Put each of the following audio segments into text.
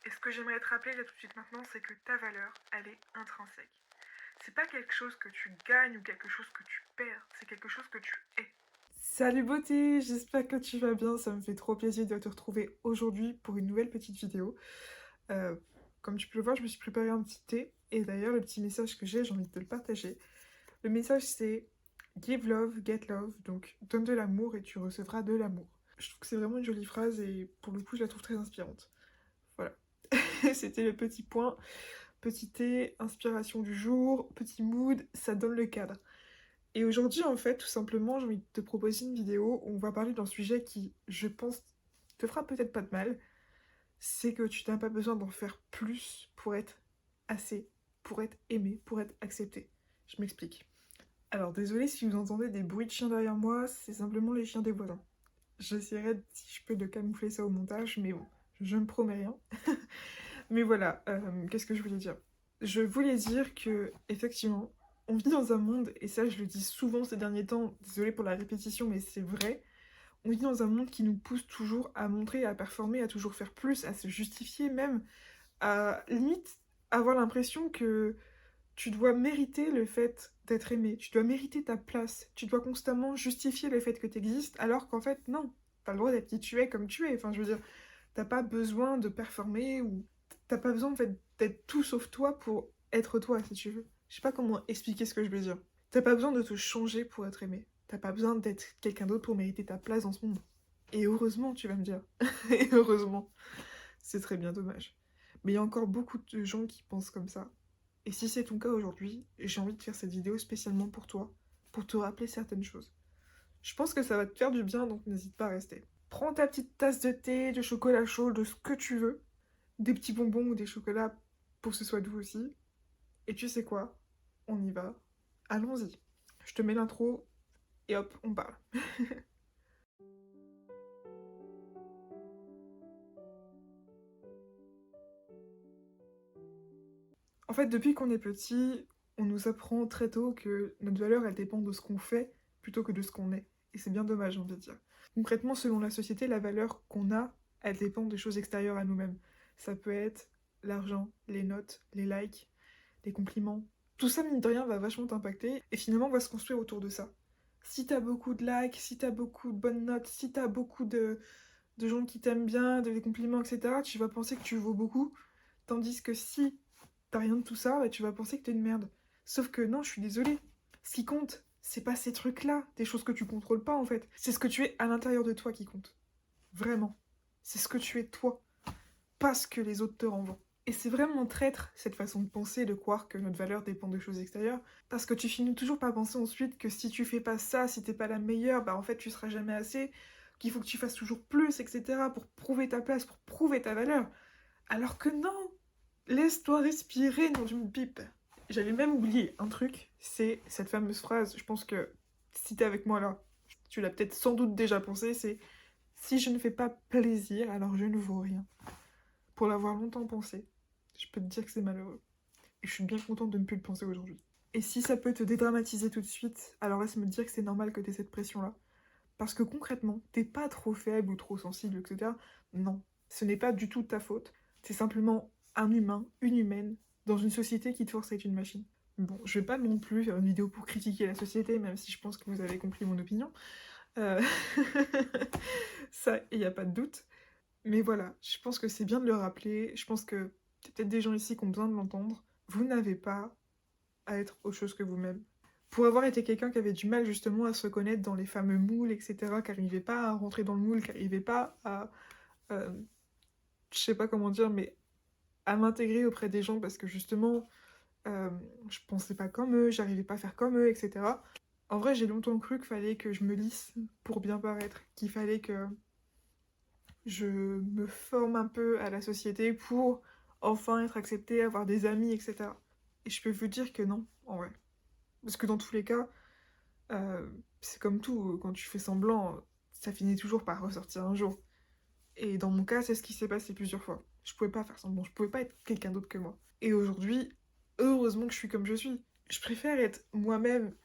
Et ce que j'aimerais te rappeler là tout de suite maintenant, c'est que ta valeur, elle est intrinsèque. C'est pas quelque chose que tu gagnes ou quelque chose que tu perds, c'est quelque chose que tu es. Salut beauté, j'espère que tu vas bien, ça me fait trop plaisir de te retrouver aujourd'hui pour une nouvelle petite vidéo. Euh, Comme tu peux le voir, je me suis préparé un petit thé, et d'ailleurs le petit message que j'ai envie de te le partager. Le message c'est Give love, get love, donc donne de l'amour et tu recevras de l'amour. Je trouve que c'est vraiment une jolie phrase et pour le coup je la trouve très inspirante. Voilà, c'était le petit point. Petit thé, inspiration du jour, petit mood, ça donne le cadre. Et aujourd'hui, en fait, tout simplement, j'ai envie de te proposer une vidéo où on va parler d'un sujet qui, je pense, te fera peut-être pas de mal. C'est que tu n'as pas besoin d'en faire plus pour être assez, pour être aimé, pour être accepté. Je m'explique. Alors, désolé si vous entendez des bruits de chiens derrière moi, c'est simplement les chiens des voisins. J'essaierai, si je peux, de camoufler ça au montage, mais bon, je ne promets rien. Mais voilà, qu'est-ce que je voulais dire? Je voulais dire que, effectivement, on vit dans un monde, et ça je le dis souvent ces derniers temps, désolée pour la répétition, mais c'est vrai, on vit dans un monde qui nous pousse toujours à montrer, à performer, à toujours faire plus, à se justifier même, à limite avoir l'impression que tu dois mériter le fait d'être aimé, tu dois mériter ta place, tu dois constamment justifier le fait que tu existes, alors qu'en fait, non, t'as le droit d'être qui tu es comme tu es, enfin je veux dire, t'as pas besoin de performer ou t'as pas besoin en fait d'être tout sauf toi pour être toi si tu veux. Je sais pas comment expliquer ce que je veux dire. T'as pas besoin de te changer pour être aimé. T'as pas besoin d'être quelqu'un d'autre pour mériter ta place dans ce monde. Et heureusement, tu vas me dire. Et heureusement. C'est très bien dommage. Mais il y a encore beaucoup de gens qui pensent comme ça. Et si c'est ton cas aujourd'hui, j'ai envie de faire cette vidéo spécialement pour toi, pour te rappeler certaines choses. Je pense que ça va te faire du bien, donc n'hésite pas à rester. Prends ta petite tasse de thé, de chocolat chaud, de ce que tu veux, des petits bonbons ou des chocolats pour que ce soit doux aussi. Et tu sais quoi? On y va. Allons-y. Je te mets l'intro et hop, on parle. En fait, depuis qu'on est petit, on nous apprend très tôt que notre valeur, elle dépend de ce qu'on fait plutôt que de ce qu'on est. Et c'est bien dommage, j'ai envie de dire. Concrètement, selon la société, la valeur qu'on a, elle dépend des choses extérieures à nous-mêmes. Ça peut être l'argent, les notes, les likes, les compliments. Tout ça, mine de rien, va vachement t'impacter et finalement, on va se construire autour de ça. Si t'as beaucoup de likes, si t'as beaucoup de bonnes notes, si t'as beaucoup de gens qui t'aiment bien, des compliments, etc., tu vas penser que tu vaux beaucoup. Tandis que si t'as rien de tout ça, bah, tu vas penser que t'es une merde. Sauf que non, je suis désolée. Ce qui compte, c'est pas ces trucs-là, des choses que tu contrôles pas en fait. C'est ce que tu es à l'intérieur de toi qui compte. Vraiment. C'est ce que tu es toi. Pas ce que les autres te renvoient. Et c'est vraiment traître cette façon de penser, de croire que notre valeur dépend de choses extérieures, parce que tu finis toujours par penser ensuite que si tu fais pas ça, si t'es pas la meilleure, bah en fait tu seras jamais assez, qu'il faut que tu fasses toujours plus, etc. pour prouver ta place, pour prouver ta valeur. Alors que non, laisse-toi respirer dans une pipe. J'avais même oublié un truc, c'est cette fameuse phrase, je pense que si t'es avec moi là, tu l'as peut-être sans doute déjà pensé, c'est si je ne fais pas plaisir, alors je ne vaux rien. Pour l'avoir longtemps pensé, je peux te dire que c'est malheureux. Et je suis bien contente de ne plus le penser aujourd'hui. Et si ça peut te dédramatiser tout de suite, alors laisse-me te dire que c'est normal que t'aies cette pression-là. Parce que concrètement, t'es pas trop faible ou trop sensible, etc. Non, ce n'est pas du tout de ta faute. C'est simplement un humain, une humaine, dans une société qui te force à être une machine. Bon, je vais pas non plus faire une vidéo pour critiquer la société, même si je pense que vous avez compris mon opinion. Euh, Ça, il n'y a pas de doute. Mais voilà, je pense que c'est bien de le rappeler. Je pense que y a peut-être des gens ici qui ont besoin de l'entendre. Vous n'avez pas à être autre chose que vous-même. Pour avoir été quelqu'un qui avait du mal justement à se reconnaître dans les fameux moules, etc., qui n'arrivait pas à rentrer dans le moule, qui n'arrivait pas à... euh, je sais pas comment dire, mais à m'intégrer auprès des gens parce que justement, euh, je pensais pas comme eux, j'arrivais pas à faire comme eux, etc. En vrai, j'ai longtemps cru qu'il fallait que je me lisse pour bien paraître, qu'il fallait que je me forme un peu à la société pour enfin être acceptée, avoir des amis, etc. Et je peux vous dire que non, en vrai. Parce que dans tous les cas, euh, c'est comme tout, quand tu fais semblant, ça finit toujours par ressortir un jour. Et dans mon cas, c'est ce qui s'est passé plusieurs fois. Je pouvais pas faire semblant, je pouvais pas être quelqu'un d'autre que moi. Et aujourd'hui, heureusement que je suis comme je suis. Je préfère être moi-même,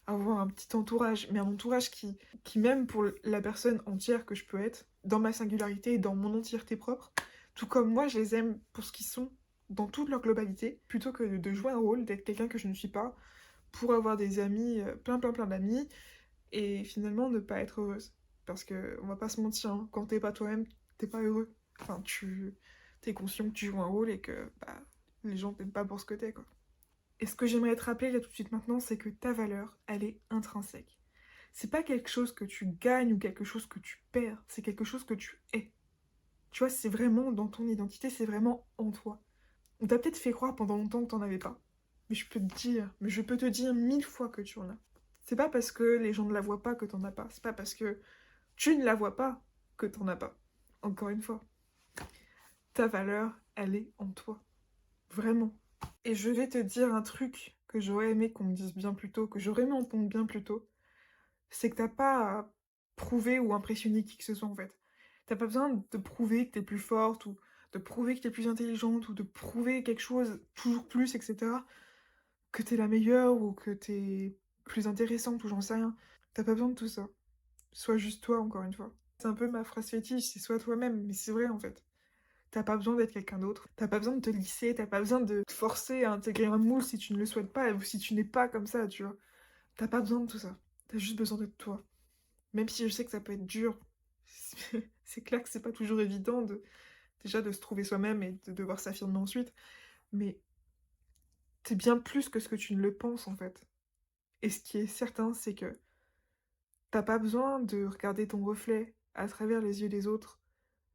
avoir un petit entourage, mais un entourage qui même pour la personne entière que je peux être, dans ma singularité et dans mon entièreté propre, Tout comme moi, je les aime pour ce qu'ils sont, dans toute leur globalité, plutôt que de jouer un rôle, d'être quelqu'un que je ne suis pas, pour avoir des amis, plein d'amis, et finalement ne pas être heureuse. Parce que, on va pas se mentir, hein, quand t'es pas toi-même, t'es pas heureux. Enfin, t'es conscient que tu joues un rôle et que bah, les gens t'aiment pas pour ce que t'es, quoi. Et ce que j'aimerais te rappeler là tout de suite maintenant, c'est que ta valeur, elle est intrinsèque. C'est pas quelque chose que tu gagnes ou quelque chose que tu perds, c'est quelque chose que tu es. Tu vois, c'est vraiment dans ton identité, c'est vraiment en toi. On t'a peut-être fait croire pendant longtemps que t'en avais pas. Mais je peux te dire 1000 fois que tu en as. C'est pas parce que les gens ne la voient pas que t'en as pas. C'est pas parce que tu ne la vois pas que t'en as pas. Encore une fois, ta valeur, elle est en toi. Vraiment. Et je vais te dire un truc que j'aurais aimé qu'on me dise bien plus tôt, que j'aurais aimé entendre bien plus tôt, c'est que t'as pas à prouver ou impressionner qui que ce soit en fait. T'as pas besoin de prouver que t'es plus forte ou de prouver que t'es plus intelligente ou de prouver quelque chose toujours plus, etc. Que t'es la meilleure ou que t'es plus intéressante ou j'en sais rien. T'as pas besoin de tout ça. Sois juste toi, encore une fois. C'est un peu ma phrase fétiche, c'est sois toi-même, mais c'est vrai en fait. T'as pas besoin d'être quelqu'un d'autre. T'as pas besoin de te lisser, t'as pas besoin de te forcer à intégrer un moule si tu ne le souhaites pas ou si tu n'es pas comme ça, tu vois. T'as pas besoin de tout ça. T'as juste besoin d'être toi. Même si je sais que ça peut être dur, c'est clair que c'est pas toujours évident déjà de se trouver soi-même et de devoir s'affirmer ensuite, mais t'es bien plus que ce que tu ne le penses en fait. Et ce qui est certain, c'est que t'as pas besoin de regarder ton reflet à travers les yeux des autres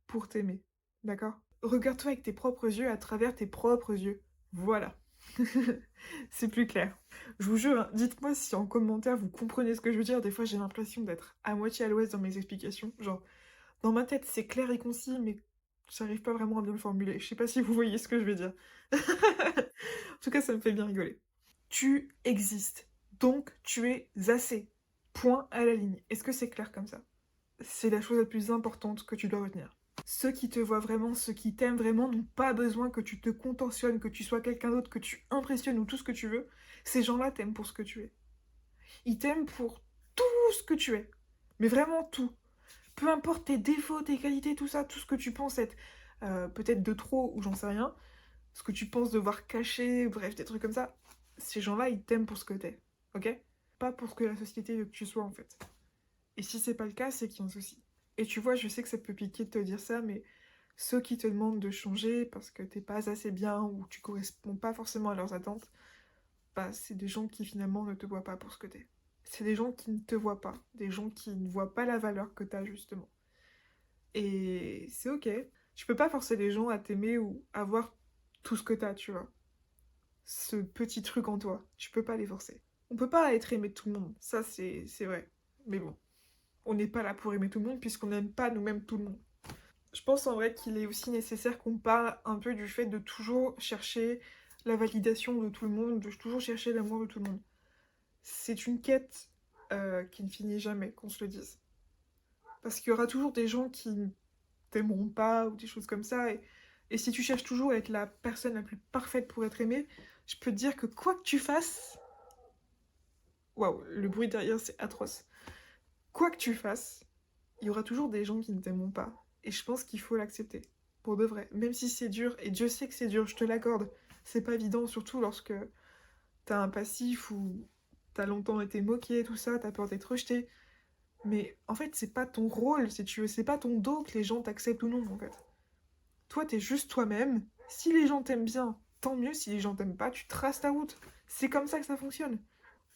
pour t'aimer, d'accord? Regarde-toi avec tes propres yeux à travers tes propres yeux. Voilà. C'est plus clair. Je vous jure, hein, dites-moi si en commentaire vous comprenez ce que je veux dire. Des fois, j'ai l'impression d'être à moitié à l'ouest dans mes explications. Genre, dans ma tête, c'est clair et concis, mais j'arrive pas vraiment à bien le formuler. Je sais pas si vous voyez ce que je veux dire. En tout cas, ça me fait bien rigoler. Tu existes, donc tu es assez. Point à la ligne. Est-ce que c'est clair comme ça? C'est la chose la plus importante que tu dois retenir. Ceux qui te voient vraiment, ceux qui t'aiment vraiment, n'ont pas besoin que tu te contentionnes, que tu sois quelqu'un d'autre, que tu impressionnes ou tout ce que tu veux. Ces gens-là t'aiment pour ce que tu es. Ils t'aiment pour tout ce que tu es. Mais vraiment tout. Peu importe tes défauts, tes qualités, tout ça, tout ce que tu penses être peut-être de trop ou j'en sais rien, ce que tu penses devoir cacher, bref, des trucs comme ça, ces gens-là, ils t'aiment pour ce que t'es. Ok? Pas pour ce que la société veut que tu sois en fait. Et si c'est pas le cas, c'est qu'il y a un souci. Et tu vois, je sais que ça peut piquer de te dire ça, mais ceux qui te demandent de changer parce que t'es pas assez bien ou tu corresponds pas forcément à leurs attentes, bah c'est des gens qui finalement ne te voient pas pour ce que t'es. C'est des gens qui ne te voient pas, des gens qui ne voient pas la valeur que t'as justement. Et c'est ok. Tu peux pas forcer les gens à t'aimer ou à voir tout ce que t'as, tu vois. Ce petit truc en toi, tu peux pas les forcer. On peut pas être aimé de tout le monde, ça c'est vrai. Mais bon, on n'est pas là pour aimer tout le monde puisqu'on n'aime pas nous-mêmes tout le monde. Je pense en vrai qu'il est aussi nécessaire qu'on parle un peu du fait de toujours chercher la validation de tout le monde, de toujours chercher l'amour de tout le monde. C'est une quête qui ne finit jamais, qu'on se le dise. Parce qu'il y aura toujours des gens qui ne t'aimeront pas ou des choses comme ça. Et si tu cherches toujours à être la personne la plus parfaite pour être aimée, je peux te dire que quoi que tu fasses... Waouh, le bruit derrière c'est atroce. Quoi que tu fasses, il y aura toujours des gens qui ne t'aimeront pas. Et je pense qu'il faut l'accepter. Pour de vrai. Même si c'est dur, et Dieu sait que c'est dur, je te l'accorde. C'est pas évident, surtout lorsque t'as un passif ou t'as longtemps été moqué, tout ça, t'as peur d'être rejeté. Mais en fait, c'est pas ton rôle, si tu veux, c'est pas ton dos que les gens t'acceptent ou non, en fait. Toi, t'es juste toi-même. Si les gens t'aiment bien, tant mieux. Si les gens t'aiment pas, tu traces ta route. C'est comme ça que ça fonctionne.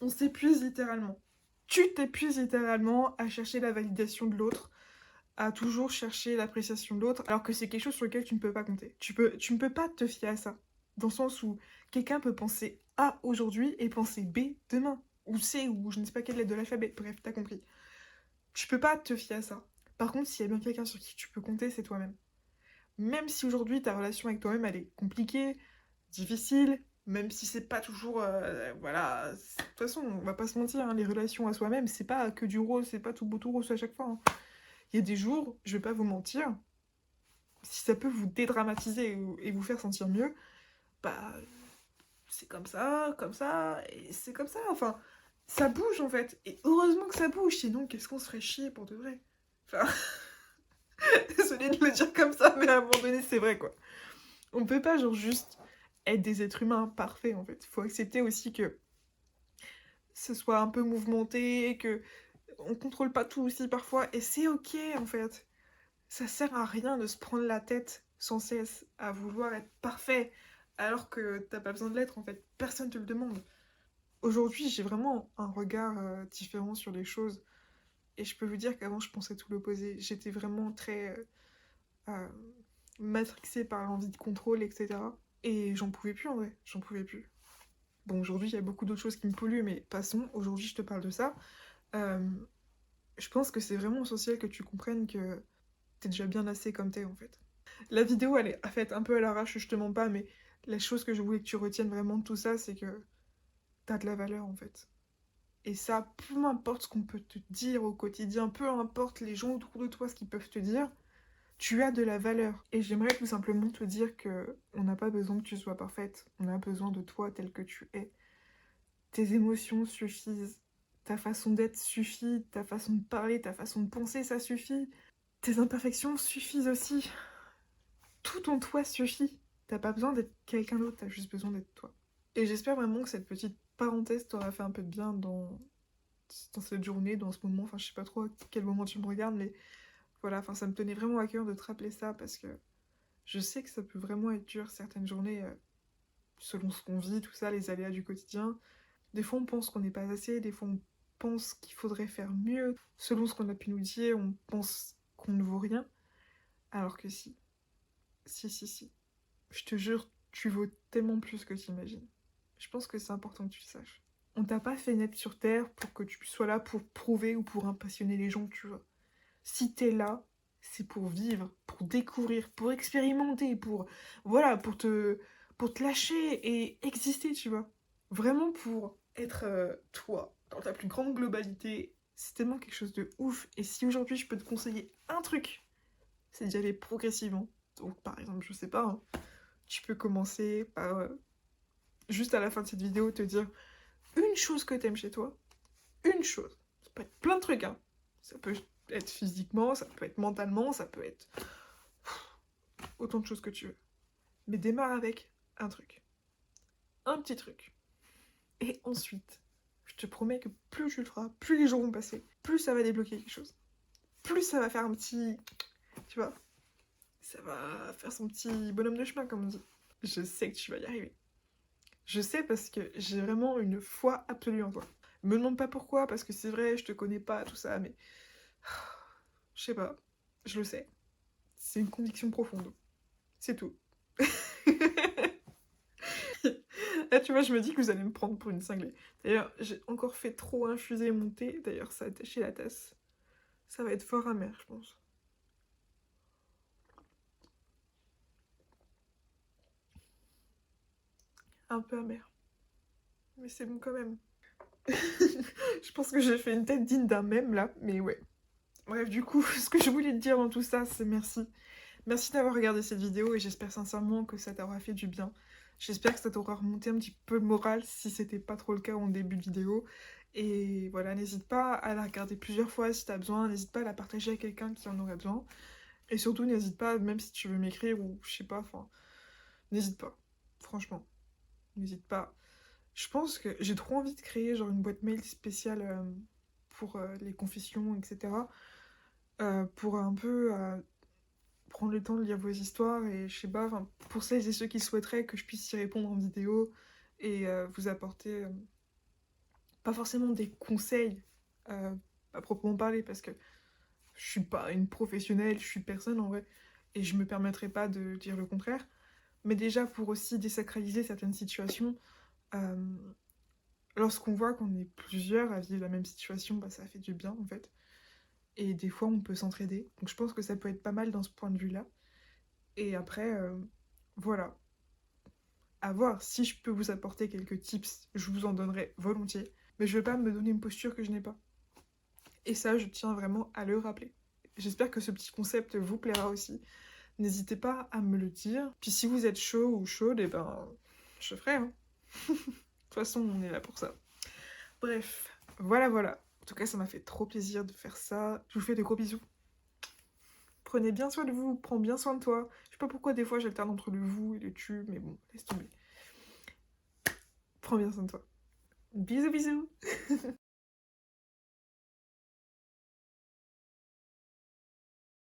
On s'épuise littéralement. Tu t'épuises littéralement à chercher la validation de l'autre, à toujours chercher l'appréciation de l'autre, alors que c'est quelque chose sur lequel tu ne peux pas compter. Tu ne peux pas te fier à ça. Dans le sens où quelqu'un peut penser A aujourd'hui et penser B demain. Ou C, ou je ne sais pas quelle lettre de l'alphabet. Bref, t'as compris. Tu peux pas te fier à ça. Par contre, s'il y a bien quelqu'un sur qui tu peux compter, c'est toi-même. Même si aujourd'hui ta relation avec toi-même elle est compliquée, difficile, même si c'est pas toujours. Voilà. De toute façon, on va pas se mentir, hein, les relations à soi-même, c'est pas que du rose, c'est pas tout beau tout rose à chaque fois. Hein. Il y a des jours, je vais pas vous mentir, si ça peut vous dédramatiser et vous faire sentir mieux, bah c'est comme ça, et c'est comme ça. Enfin, ça bouge en fait. Et heureusement que ça bouge, sinon qu'est-ce qu'on se ferait chier pour de vrai. Enfin, Désolée de le dire comme ça, mais à un moment donné, c'est vrai, quoi. On peut pas, genre, juste être des êtres humains parfaits, en fait. Faut accepter aussi que ce soit un peu mouvementé, que on contrôle pas tout aussi parfois, et c'est ok, en fait. Ça sert à rien de se prendre la tête sans cesse à vouloir être parfait, alors que t'as pas besoin de l'être, en fait. Personne te le demande. Aujourd'hui, j'ai vraiment un regard différent sur les choses. Et je peux vous dire qu'avant, je pensais tout l'opposé. J'étais vraiment très euh, matrixée par l'envie de contrôle, etc. Et j'en pouvais plus, en vrai. J'en pouvais plus. Bon, aujourd'hui, il y a beaucoup d'autres choses qui me polluent, mais passons. Aujourd'hui, je te parle de ça. Euh, je pense que c'est vraiment essentiel que tu comprennes que t'es déjà bien assez comme t'es, en fait. La vidéo, elle est faite un peu à l'arrache, je te mens pas, mais la chose que je voulais que tu retiennes vraiment de tout ça, c'est que t'as de la valeur, en fait. Et ça, peu importe ce qu'on peut te dire au quotidien, peu importe les gens autour de toi, ce qu'ils peuvent te dire, tu as de la valeur. Et j'aimerais tout simplement te dire que on n'a pas besoin que tu sois parfaite. On a besoin de toi tel que tu es. Tes émotions suffisent. Ta façon d'être suffit. Ta façon de parler, ta façon de penser, ça suffit. Tes imperfections suffisent aussi. Tout en toi suffit. T'as pas besoin d'être quelqu'un d'autre, t'as juste besoin d'être toi. Et j'espère vraiment que cette petite parenthèse t'aura fait un peu de bien dans cette journée, dans ce moment. Enfin, je sais pas trop à quel moment tu me regardes, mais voilà, enfin, ça me tenait vraiment à cœur de te rappeler ça parce que je sais que ça peut vraiment être dur certaines journées, selon ce qu'on vit, tout ça, les aléas du quotidien. Des fois, on pense qu'on n'est pas assez, des fois, on pense qu'il faudrait faire mieux. Selon ce qu'on a pu nous dire, on pense qu'on ne vaut rien. Alors que si. Si, si, si. Je te jure, tu vaux tellement plus que tu imagines. Je pense que c'est important que tu le saches. On t'a pas fait naître sur Terre pour que tu sois là pour prouver ou pour impressionner les gens, tu vois. Si t'es là, c'est pour vivre, pour découvrir, pour expérimenter, voilà, pour te lâcher et exister, tu vois. Vraiment pour être toi, dans ta plus grande globalité. C'est tellement quelque chose de ouf. Et si aujourd'hui je peux te conseiller un truc, c'est d'y aller progressivement. Donc par exemple, je sais pas, hein, tu peux commencer par juste à la fin de cette vidéo te dire une chose que t'aimes chez toi, une chose. Ça peut être plein de trucs, hein. Ça peut être physiquement, ça peut être mentalement, ça peut être autant de choses que tu veux. Mais démarre avec un truc. Un petit truc. Et ensuite, je te promets que plus tu le feras, plus les jours vont passer, plus ça va débloquer quelque chose. Plus ça va faire un petit... Tu vois, ça va faire son petit bonhomme de chemin, comme on dit. Je sais que tu vas y arriver. Je sais parce que j'ai vraiment une foi absolue en toi. Me demande pas pourquoi, parce que c'est vrai, je te connais pas, tout ça, mais... Je sais pas, je le sais. C'est une conviction profonde. C'est tout. Là, tu vois, je me dis que vous allez me prendre pour une cinglée. D'ailleurs, j'ai encore fait trop infuser mon thé. D'ailleurs, ça a taché la tasse. Ça va être fort amer, je pense. Un peu amer. Mais c'est bon quand même. Je pense que j'ai fait une tête digne d'un mème, là. Mais ouais. Bref, du coup, ce que je voulais te dire dans tout ça, c'est merci. Merci d'avoir regardé cette vidéo et j'espère sincèrement que ça t'aura fait du bien. J'espère que ça t'aura remonté un petit peu le moral si c'était pas trop le cas en début de vidéo. Et voilà, n'hésite pas à la regarder plusieurs fois si t'as besoin, n'hésite pas à la partager à quelqu'un qui en aurait besoin. Et surtout, n'hésite pas, même si tu veux m'écrire ou je sais pas, enfin, n'hésite pas. Franchement, n'hésite pas. Je pense que j'ai trop envie de créer genre une boîte mail spéciale pour les confessions, etc. Pour un peu prendre le temps de lire vos histoires et je sais pas, enfin, pour celles et ceux qui souhaiteraient que je puisse y répondre en vidéo et vous apporter pas forcément des conseils à proprement parler parce que je suis pas une professionnelle, je suis personne en vrai et je me permettrai pas de dire le contraire, mais déjà pour aussi désacraliser certaines situations, euh, lorsqu'on voit qu'on est plusieurs à vivre la même situation, bah ça fait du bien en fait et des fois on peut s'entraider, donc je pense que ça peut être pas mal dans ce point de vue-là. Et après, voilà, à voir. Si je peux vous apporter quelques tips, je vous en donnerai volontiers. Mais je ne vais pas me donner une posture que je n'ai pas. Et ça, je tiens vraiment à le rappeler. J'espère que ce petit concept vous plaira aussi. N'hésitez pas à me le dire. Puis si vous êtes chaud ou chaude, eh ben, je ferai, hein. De toute façon, on est là pour ça. Bref, voilà, voilà. En tout cas, ça m'a fait trop plaisir de faire ça. Je vous fais de gros bisous. prenez bien soin de vous, prends bien soin de toi. Je sais pas pourquoi des fois j'alterne entre le vous et le tu, mais bon, laisse tomber. Prends bien soin de toi. Bisous bisous.